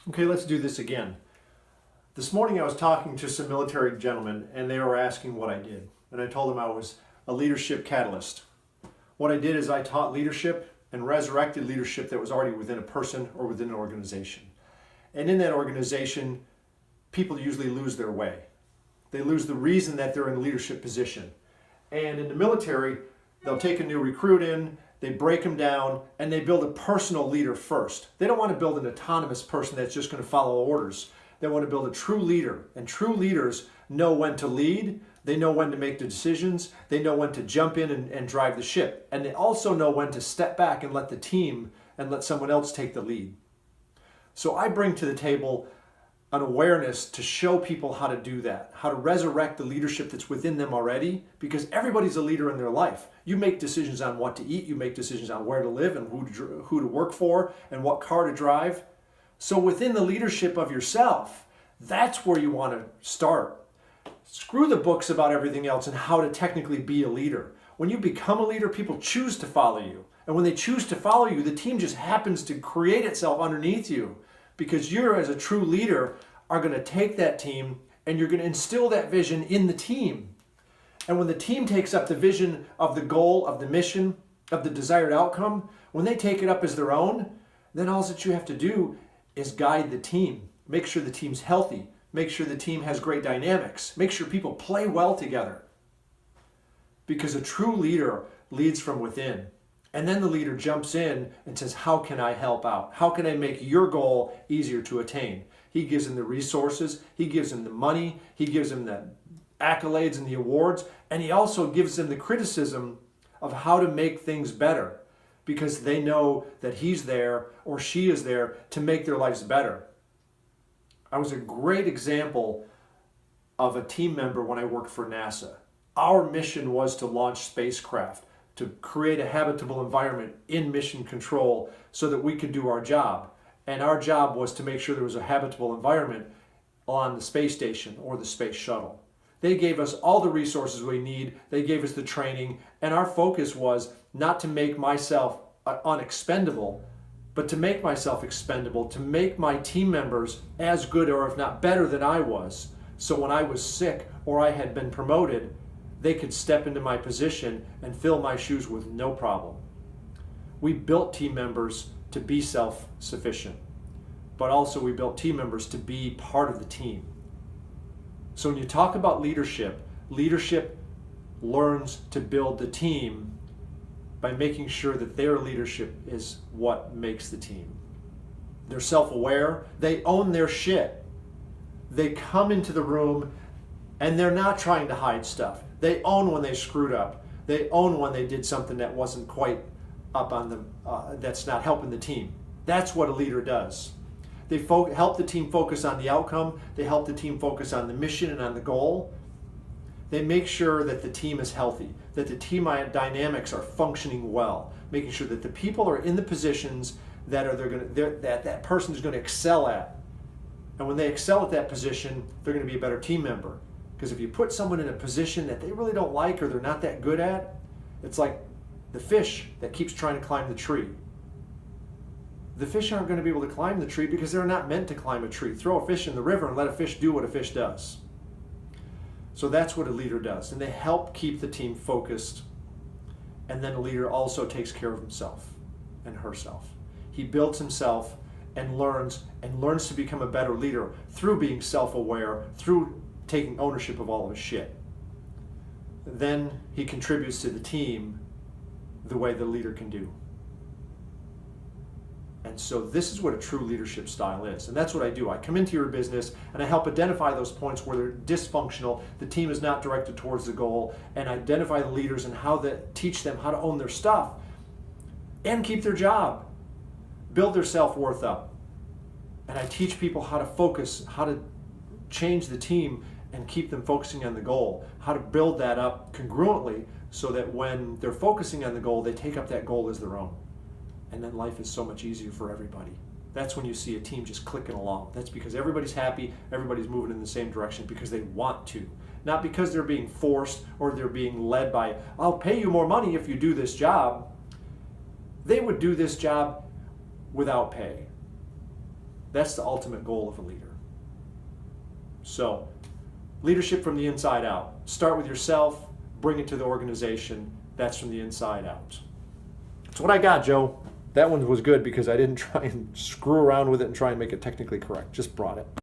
Okay, let's do this again. This morning I was talking to some military gentlemen and they were asking what I did. And I told them I was a leadership catalyst. What I did is I taught leadership and resurrected leadership that was already within a person or within an organization. And in that organization, people usually lose their way. They lose the reason that they're in a leadership position. And in the military, they'll take a new recruit in, they break them down, and they build a personal leader first. They don't want to build an autonomous person that's just going to follow orders. They want to build a true leader. And true leaders know when to lead, they know when to make the decisions, they know when to jump in and drive the ship. And they also know when to step back and let the team and let someone else take the lead. So I bring to the table an awareness to show people how to do that, how to resurrect the leadership that's within them already, because everybody's a leader in their life. You make decisions on what to eat, you make decisions on where to live and who to work for and what car to drive. So within the leadership of yourself, that's where you want to start. Screw the books about everything else and how to technically be a leader. When you become a leader, people choose to follow you. And when they choose to follow you, the team just happens to create itself underneath you. Because you're, as a true leader, are going to take that team and you're going to instill that vision in the team. And when the team takes up the vision of the goal, of the mission, of the desired outcome, when they take it up as their own, then all that you have to do is guide the team. Make sure the team's healthy. Make sure the team has great dynamics. Make sure people play well together. Because a true leader leads from within. And then the leader jumps in and says, how can I help out? How can I make your goal easier to attain? He gives them the resources, he gives them the money, he gives them the accolades and the awards, and he also gives them the criticism of how to make things better because they know that he's there or she is there to make their lives better. I was a great example of a team member when I worked for NASA. Our mission was to launch spacecraft, to create a habitable environment in mission control so that we could do our job. And our job was to make sure there was a habitable environment on the space station or the space shuttle. They gave us all the resources we need, they gave us the training, and our focus was not to make myself unexpendable, but to make myself expendable, to make my team members as good or if not better than I was. So when I was sick or I had been promoted, they could step into my position and fill my shoes with no problem. We built team members to be self-sufficient, but also we built team members to be part of the team. So when you talk about leadership, leadership learns to build the team by making sure that their leadership is what makes the team. They're self-aware, they own their shit. They come into the room and they're not trying to hide stuff. They own when they screwed up. They own when they did something that wasn't quite up on them, that's not helping the team. That's what a leader does. They help the team focus on the outcome. They help the team focus on the mission and on the goal. They make sure that the team is healthy, that the team dynamics are functioning well, making sure that the people are in the positions that that person is going to excel at. And when they excel at that position, they're going to be a better team member. Because if you put someone in a position that they really don't like or they're not that good at, it's like the fish that keeps trying to climb the tree. The fish aren't going to be able to climb the tree because they're not meant to climb a tree. Throw a fish in the river and let a fish do what a fish does. So that's what a leader does. And they help keep the team focused. And then a leader also takes care of himself and herself. He builds himself and learns to become a better leader through being self-aware, through taking ownership of all of his shit. Then he contributes to the team the way the leader can do. And so this is what a true leadership style is. And that's what I do. I come into your business and I help identify those points where they're dysfunctional, the team is not directed towards the goal, and identify the leaders and teach them how to own their stuff and keep their job, build their self-worth up. And I teach people how to focus, how to change the team and keep them focusing on the goal, how to build that up congruently so that when they're focusing on the goal, they take up that goal as their own. And then life is so much easier for everybody. That's when you see a team just clicking along. That's because everybody's happy, everybody's moving in the same direction because they want to. Not because they're being forced or they're being led by, I'll pay you more money if you do this job. They would do this job without pay. That's the ultimate goal of a leader. So, leadership from the inside out. Start with yourself, bring it to the organization. That's from the inside out. That's what I got, Joe. That one was good because I didn't try and screw around with it and try and make it technically correct. Just brought it.